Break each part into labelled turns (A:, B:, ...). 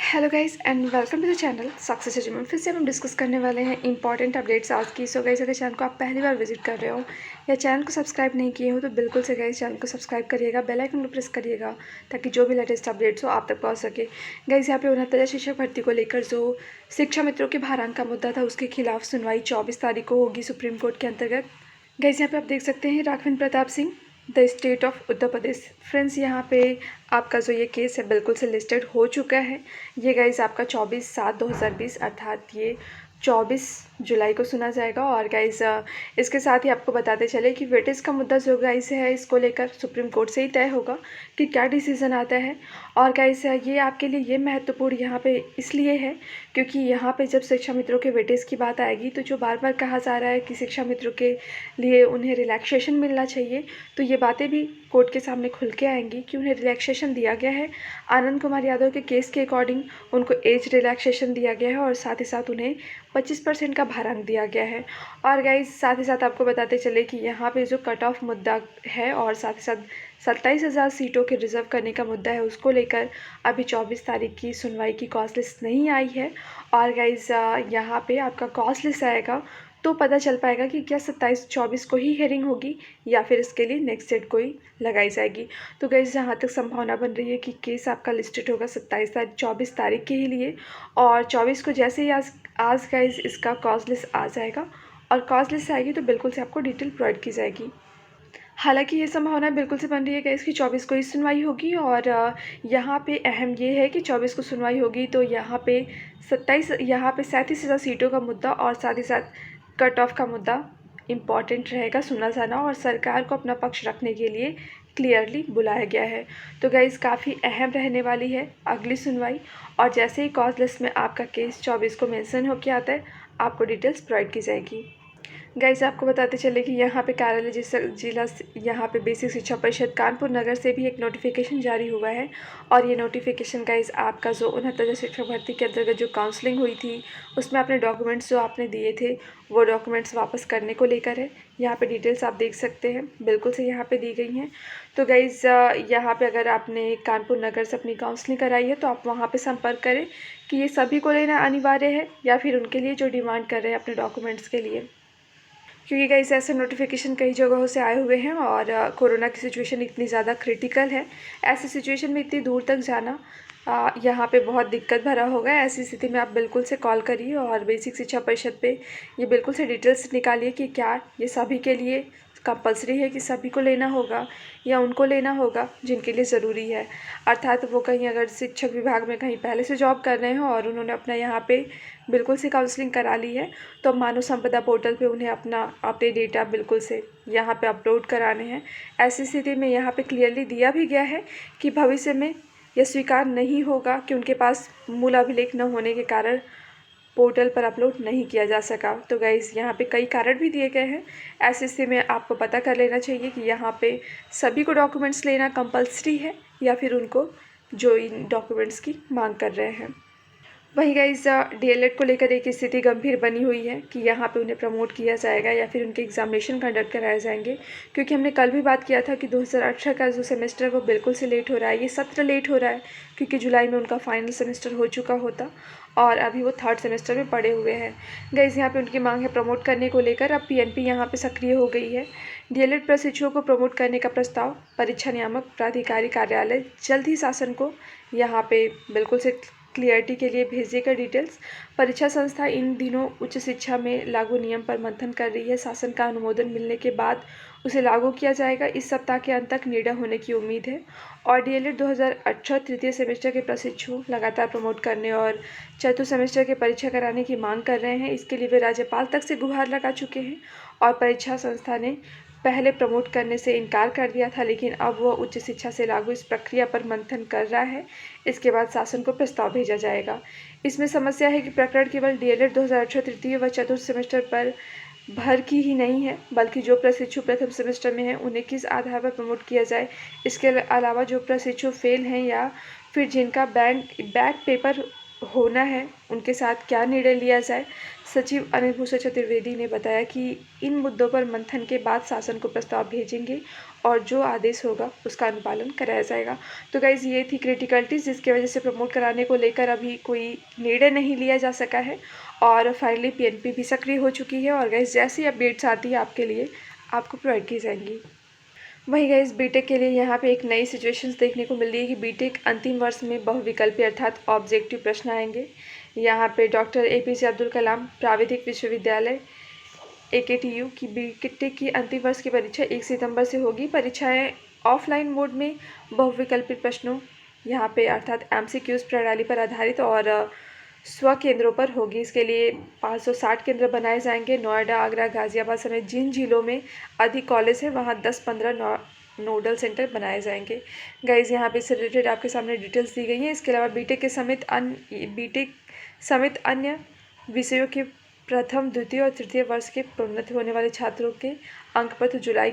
A: Hello guys and welcome to the channel success achievement. फिर से हम डिस्कस करने वाले हैं इंपॉर्टेंट अपडेट्स आज की। सो गाइस, अगर चैनल को आप पहली बार विजिट कर रहे हो या चैनल को सब्सक्राइब नहीं किए हो तो बिल्कुल से गाइस चैनल को सब्सक्राइब करिएगा, बेल आइकन को प्रेस करिएगा ताकि जो भी लेटेस्ट अपडेट्स हो आप तक पहुंच सके। गाइस, यहाँ पे 69 शिक्षक भर्ती को लेकर जो शिक्षा मित्रों के भारांक का मुद्दा था उसके खिलाफ सुनवाई 24 तारीख को होगी सुप्रीम कोर्ट के अंतर्गत। गाइस, यहाँ पे आप देख सकते हैं Raghavendra Pratap Singh, the state of Uttar Pradesh. Friends, यहाँ पे आपका जो ये केस है बिल्कुल से लिस्टेड हो चुका है। ये गाइस आपका 24/7/2020 अर्थात ये 24 जुलाई को सुना जाएगा। और गाइस इसके साथ ही आपको बताते चले कि वेटेज का मुद्दा जो गाइस है इसको लेकर सुप्रीम कोर्ट से ही तय होगा कि क्या डिसीजन आता है। और गाइस ये आपके लिए ये महत्वपूर्ण यहाँ पे इसलिए है क्योंकि यहाँ पे जब शिक्षा मित्रों के वेटेज की बात आएगी तो जो बार बार कहा जा रहा है कि शिक्षा मित्रों के लिए उन्हें रिलैक्सेशन मिलना चाहिए, तो ये बातें भी कोर्ट के सामने खुल के आएंगी कि उन्हें रिलैक्सेशन दिया गया है। आनंद कुमार यादव के केस के अकॉर्डिंग उनको एज रिलैक्सेशन दिया गया है और साथ ही साथ उन्हें 25% का भारांक दिया गया है। और गाइस साथ ही साथ आपको बताते चले कि यहाँ पे जो कट ऑफ मुद्दा है और साथ ही साथ 27,000 सीटों के रिजर्व करने का मुद्दा है उसको लेकर अभी 24 तारीख की सुनवाई की कॉज लिस्ट नहीं आई है। और गाइस यहाँ पे आपका कॉज लिस्ट आएगा तो पता चल पाएगा कि क्या 27-24 को ही हेयरिंग होगी या फिर इसके लिए नेक्स्ट डेट कोई लगाई जाएगी। तो गाइस जहाँ तक संभावना बन रही है कि केस आपका लिस्टेड होगा 24 तारीख के ही लिए, और 24 को जैसे ही आज गाइस इसका कॉज लिस्ट आ जाएगा और कॉज लिस्ट आएगी तो बिल्कुल से आपको डिटेल प्रोवाइड की जाएगी। हालांकि ये संभावना बिल्कुल से बन रही है कि इसकी 24 को ही सुनवाई होगी। और यहाँ पे अहम ये है कि 24 को सुनवाई होगी तो यहाँ पे 37,000 सीटों का मुद्दा और साथ ही साथ कट ऑफ का मुद्दा इम्पॉर्टेंट रहेगा सुना जाना, और सरकार को अपना पक्ष रखने के लिए क्लियरली बुलाया गया है। तो गाइस काफ़ी अहम रहने वाली है अगली सुनवाई, और जैसे ही कॉज लिस्ट में आपका केस 24 को मेंशन होकर आता है आपको डिटेल्स प्रोवाइड की जाएगी। गाइस आपको बताते चले कि यहाँ पे कार्यालय जिला यहाँ पे बेसिक शिक्षा परिषद कानपुर नगर से भी एक नोटिफिकेशन जारी हुआ है। और ये नोटिफिकेशन गाइस आपका जो 69 शिक्षक भर्ती के अंतर्गत जो काउंसलिंग हुई थी उसमें अपने डॉक्यूमेंट्स जो आपने दिए थे वो डॉक्यूमेंट्स वापस करने को लेकर है। यहाँ पे डिटेल्स आप देख सकते हैं बिल्कुल से यहाँ पे दी गई हैं। तो गाइस यहाँ पे अगर आपने कानपुर नगर से अपनी काउंसलिंग कराई है तो आप वहाँ पे संपर्क करें कि ये सभी को लेना अनिवार्य है या फिर उनके लिए जो डिमांड कर रहे हैं अपने डॉक्यूमेंट्स के लिए, क्योंकि गाइस ऐसे नोटिफिकेशन कई जगहों से आए हुए हैं और कोरोना की सिचुएशन इतनी ज़्यादा क्रिटिकल है। ऐसी सिचुएशन में इतनी दूर तक जाना यहाँ पे बहुत दिक्कत भरा होगा। ऐसी स्थिति में आप बिल्कुल से कॉल करिए और बेसिक शिक्षा परिषद पे ये बिल्कुल से डिटेल्स निकालिए कि क्या ये सभी के लिए कंपलसरी है कि सभी को लेना होगा या उनको लेना होगा जिनके लिए ज़रूरी है। अर्थात वो कहीं अगर शिक्षक विभाग में कहीं पहले से जॉब कर रहे हो और उन्होंने अपना यहाँ पे बिल्कुल से काउंसलिंग करा ली है तो मानव संपदा पोर्टल पे उन्हें अपने डेटा बिल्कुल से यहाँ पे अपलोड कराने हैं। ऐसी स्थिति में यहाँ पे क्लियरली दिया भी गया है कि भविष्य में यह स्वीकार नहीं होगा कि उनके पास मूल अभिलेख न होने के कारण पोर्टल पर अपलोड नहीं किया जा सका। तो गाइज़ यहाँ पे कई कारण भी दिए गए हैं। ऐसे स्थिति में आपको पता कर लेना चाहिए कि यहाँ पे सभी को डॉक्यूमेंट्स लेना कंपलसरी है या फिर उनको जो इन डॉक्यूमेंट्स की मांग कर रहे हैं। वहीं गाइस डीएलएड को लेकर एक स्थिति गंभीर बनी हुई है कि यहाँ पे उन्हें प्रमोट किया जाएगा या फिर उनके एग्जामिनेशन कंडक्ट कराए जाएंगे, क्योंकि हमने कल भी बात किया था कि 2018 का जो सेमेस्टर है वो बिल्कुल से लेट हो रहा है। ये सत्र लेट हो रहा है क्योंकि जुलाई में उनका फाइनल सेमेस्टर हो चुका होता और अभी वो थर्ड सेमेस्टर में पड़े हुए हैं। गाइस यहाँ पे उनकी मांग है प्रमोट करने को लेकर। अब पीएनपी यहाँ पे सक्रिय हो गई है। डीएलएड प्रशिक्षुओं को प्रमोट करने का प्रस्ताव परीक्षा नियामक प्राधिकारी कार्यालय जल्द ही शासन को यहाँ पे बिल्कुल से क्लियरिटी के लिए भेजेगा डिटेल्स। परीक्षा संस्था इन दिनों उच्च शिक्षा में लागू नियम पर मंथन कर रही है। शासन का अनुमोदन मिलने के बाद उसे लागू किया जाएगा। इस सप्ताह के अंत तक निर्णय होने की उम्मीद है। और डीएलएड 2018 तृतीय सेमेस्टर के प्रशिक्षु लगातार प्रमोट करने और चतुर्थ सेमेस्टर के परीक्षा कराने की मांग कर रहे हैं। इसके लिए वे राज्यपाल तक से गुहार लगा चुके हैं और परीक्षा संस्था ने पहले प्रमोट करने से इनकार कर दिया था, लेकिन अब वह उच्च शिक्षा से लागू इस प्रक्रिया पर मंथन कर रहा है। इसके बाद शासन को प्रस्ताव भेजा जाएगा। इसमें समस्या है कि प्रकरण केवल डीएलएड 2018 तृतीय व चतुर्थ सेमेस्टर पर भर की ही नहीं है, बल्कि जो प्रशिक्षु प्रथम सेमेस्टर में हैं उन्हें किस आधार पर प्रमोट किया जाए। इसके अलावा जो प्रशिक्षु फेल हैं या फिर जिनका बैक पेपर होना है उनके साथ क्या निर्णय लिया जाए। सचिव अनिल भूषण चतुर्वेदी ने बताया कि इन मुद्दों पर मंथन के बाद शासन को प्रस्ताव भेजेंगे और जो आदेश होगा उसका अनुपालन कराया जाएगा। तो गाइज ये थी क्रिटिकलिटीज़ जिसकी वजह से प्रमोट कराने को लेकर अभी कोई निर्णय नहीं लिया जा सका है और फाइनली पीएनपी भी सक्रिय हो चुकी है। और गाइज जैसी अपडेट्स आती है आपके लिए आपको प्रोवाइड की जाएंगी। वहीं गाइस बीटेक के लिए यहाँ पे एक नई सिचुएशंस देखने को मिल रही है कि बीटेक अंतिम वर्ष में बहुविकल्पी अर्थात ऑब्जेक्टिव प्रश्न आएंगे। यहाँ पे डॉक्टर एपीजे अब्दुल कलाम प्राविधिक विश्वविद्यालय AKTU की बीटेक की अंतिम वर्ष की परीक्षा 1 सितंबर से होगी। परीक्षाएं ऑफलाइन मोड में बहुविकल्पी प्रश्नों यहाँ पे अर्थात MCQs प्रणाली पर आधारित और स्व केंद्रों पर होगी। इसके लिए 560 केंद्र बनाए जाएंगे। नोएडा, आगरा, गाजियाबाद समेत जिन जिलों में अधिक कॉलेज है वहाँ 10-15 नोडल सेंटर बनाए जाएंगे। गाइज यहाँ पे इससे रिलेटेड आपके सामने डिटेल्स दी गई हैं। इसके अलावा बीटेक समेत अन्य विषयों के प्रथम, द्वितीय और तृतीय वर्ष के प्रोन्नत होने वाले छात्रों के अंकपत्र जुलाई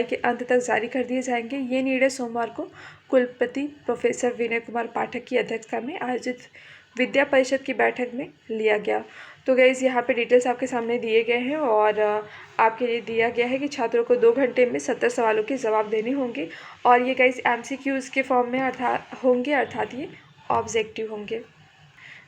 A: के अंत तक जारी कर दिए जाएंगे। ये निर्णय सोमवार को कुलपति प्रोफेसर विनय कुमार पाठक की अध्यक्षता में आयोजित विद्या परिषद की बैठक में लिया गया। तो गाइज यहाँ पे डिटेल्स आपके सामने दिए गए हैं और आपके लिए दिया गया है कि छात्रों को 2 घंटे में 70 सवालों के जवाब देने होंगे और ये गाइज MCQs के फॉर्म में अर्थात ये ऑब्जेक्टिव होंगे।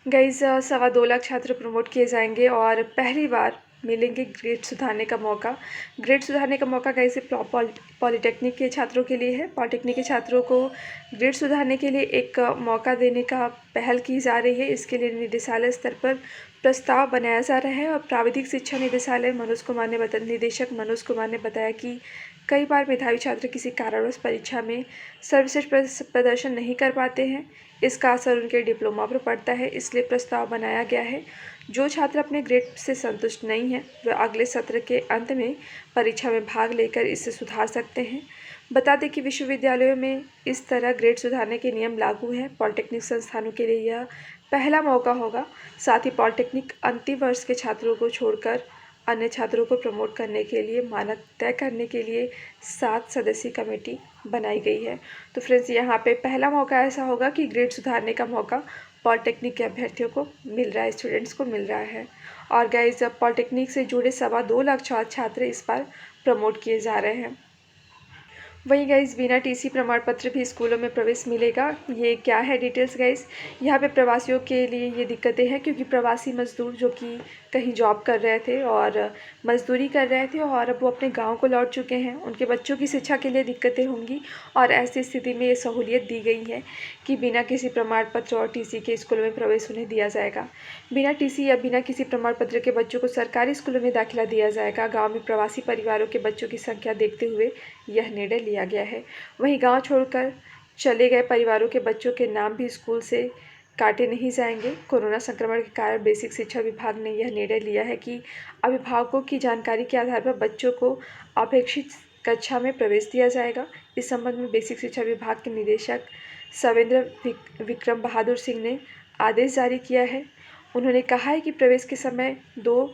A: गाइज 2.25 लाख छात्र प्रमोट किए जाएंगे और पहली बार मिलेंगे ग्रेड सुधारने का मौका। ग्रेड सुधारने का मौका गाइज पॉलिटेक्निक के छात्रों के लिए है। पॉलिटेक्निक के छात्रों को ग्रेड सुधारने के लिए एक मौका देने का पहल की जा रही है। इसके लिए निदेशालय स्तर पर प्रस्ताव बनाया जा रहा है और प्राविधिक शिक्षा निदेशालय निदेशक मनोज कुमार ने बताया कि कई बार मेधावी छात्र किसी कारणवश परीक्षा में सर्वश्रेष्ठ प्रदर्शन नहीं कर पाते हैं। इसका असर उनके डिप्लोमा पर पड़ता है, इसलिए प्रस्ताव बनाया गया है। जो छात्र अपने ग्रेड से संतुष्ट नहीं हैं वे अगले सत्र के अंत में परीक्षा में भाग लेकर इसे सुधार सकते हैं। बता दें कि विश्वविद्यालयों में इस तरह ग्रेड सुधारने के नियम लागू हैं। पॉलिटेक्निक संस्थानों के लिए यह पहला मौका होगा। साथ ही पॉलिटेक्निक अंतिम वर्ष के छात्रों को छोड़कर अन्य छात्रों को प्रमोट करने के लिए मानक तय करने के लिए 7 सदस्यीय कमेटी बनाई गई है। तो फ्रेंड्स यहाँ पे पहला मौका ऐसा होगा कि ग्रेड सुधारने का मौका पॉलिटेक्निक के अभ्यर्थियों को मिल रहा है, स्टूडेंट्स को मिल रहा है। और गाइज पॉलिटेक्निक से जुड़े 2.25 लाख छात्र इस बार प्रमोट किए जा रहे हैं। वहीं गाइज बिना TC प्रमाण पत्र भी स्कूलों में प्रवेश मिलेगा। ये क्या है डिटेल्स गाइज, यहाँ पे प्रवासियों के लिए ये दिक्कतें हैं क्योंकि प्रवासी मजदूर जो कि कहीं जॉब कर रहे थे और मजदूरी कर रहे थे और अब वो अपने गांव को लौट चुके हैं, उनके बच्चों की शिक्षा के लिए दिक्कतें होंगी। और ऐसी स्थिति में ये सहूलियत दी गई है कि बिना किसी प्रमाण पत्र और TC के स्कूलों में प्रवेश उन्हें दिया जाएगा। बिना TC या बिना किसी प्रमाण पत्र के बच्चों को सरकारी स्कूलों में दाखिला दिया जाएगा। गाँव में प्रवासी परिवारों के बच्चों की संख्या देखते हुए यह निर्णय लिया गया है। वहीं गांव छोड़कर चले गए परिवारों के बच्चों के नाम भी स्कूल से काटे नहीं जाएंगे। कोरोना संक्रमण के कारण बेसिक शिक्षा विभाग ने यह निर्णय लिया है कि अभिभावकों की जानकारी के आधार पर बच्चों को अपेक्षित कक्षा में प्रवेश दिया जाएगा। इस संबंध में बेसिक शिक्षा विभाग के निदेशक सवेंद्र विक्रम बहादुर सिंह ने आदेश जारी किया है। उन्होंने कहा है कि प्रवेश के समय 2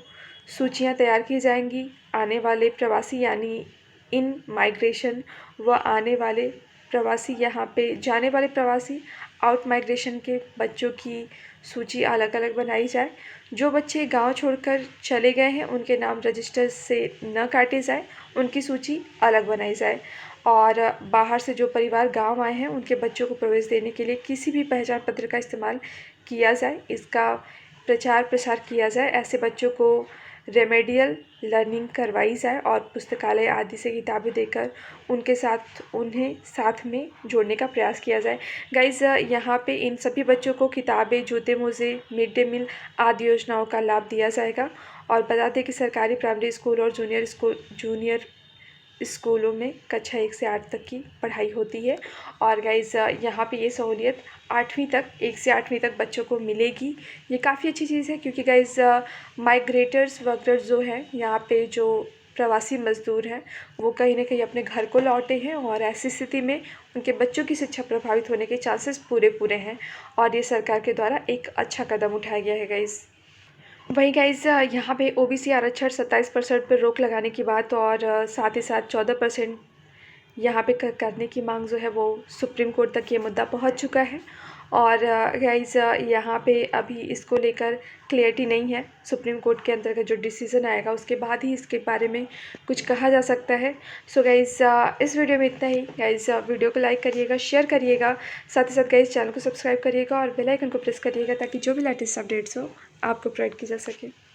A: सूचियाँ तैयार की जाएंगी। आने वाले प्रवासी यानी इन माइग्रेशन व आने वाले प्रवासी यहाँ पे जाने वाले प्रवासी आउट माइग्रेशन के बच्चों की सूची अलग अलग बनाई जाए। जो बच्चे गांव छोड़कर चले गए हैं उनके नाम रजिस्टर से न काटे जाए, उनकी सूची अलग बनाई जाए। और बाहर से जो परिवार गांव आए हैं उनके बच्चों को प्रवेश देने के लिए किसी भी पहचान पत्र का इस्तेमाल किया जाए, इसका प्रचार प्रसार किया जाए। ऐसे बच्चों को रेमेडियल लर्निंग करवाई जाए और पुस्तकालय आदि से किताबें देकर उन्हें साथ में जोड़ने का प्रयास किया जाए। गाइज यहाँ पे इन सभी बच्चों को किताबें, जूते मोजे, मिड डे मील आदि योजनाओं का लाभ दिया जाएगा। और बता दें कि सरकारी प्राइमरी स्कूल और जूनियर स्कूलों में कक्षा 1 से 8 तक की पढ़ाई होती है। और गाइज यहाँ पे ये सहूलियत 8वीं तक 1 से 8वीं तक बच्चों को मिलेगी। ये काफ़ी अच्छी चीज़ है क्योंकि गाइज माइग्रेटर्स वर्कर्स जो हैं यहाँ पे जो प्रवासी मजदूर हैं वो कहीं ना कहीं अपने घर को लौटे हैं और ऐसी स्थिति में उनके बच्चों की शिक्षा प्रभावित होने के चांसेस पूरे हैं। और ये सरकार के द्वारा एक अच्छा कदम उठाया गया है गाइज। वहीं गाइज यहाँ पे OBC आरक्षण 27% पर रोक लगाने की बात और साथ ही साथ 14% यहाँ पे करने की मांग जो है वो सुप्रीम कोर्ट तक ये मुद्दा पहुँच चुका है। और गाइस यहाँ पे अभी इसको लेकर क्लियरिटी नहीं है। सुप्रीम कोर्ट के अंदर का जो डिसीज़न आएगा उसके बाद ही इसके बारे में कुछ कहा जा सकता है। सो गाइस इस वीडियो में इतना ही। गाइस वीडियो को लाइक करिएगा, शेयर करिएगा, साथ ही साथ गाइस चैनल को सब्सक्राइब करिएगा और बेल आइकन को प्रेस करिएगा ताकि जो भी लेटेस्ट अपडेट्स हो आपको प्रोवाइड की जा सके।